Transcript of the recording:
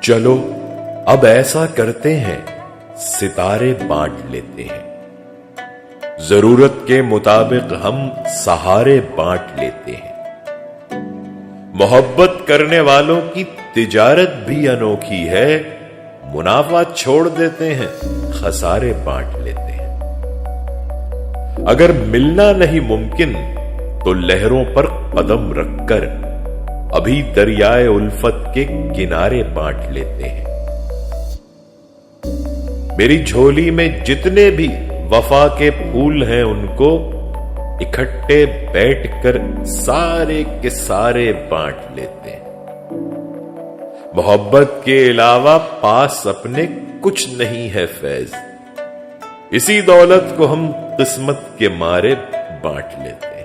चलो अब ऐसा करते हैं, सितारे बांट लेते हैं। जरूरत के मुताबिक हम सहारे बांट लेते हैं। मोहब्बत करने वालों की तिजारत भी अनोखी है। मुनाफा छोड़ देते हैं, खसारे बांट लेते हैं। अगर मिलना नहीं मुमकिन तो लहरों पर कदम रखकर अभी दरियाए उल्फत के किनारे बांट लेते हैं। मेरी झोली में जितने भी वफा के फूल हैं, उनको इकट्ठे बैठकर सारे के सारे बांट लेते हैं। मोहब्बत के अलावा पास अपने कुछ नहीं है फैज। इसी दौलत को हम किस्मत के मारे बांट लेते हैं।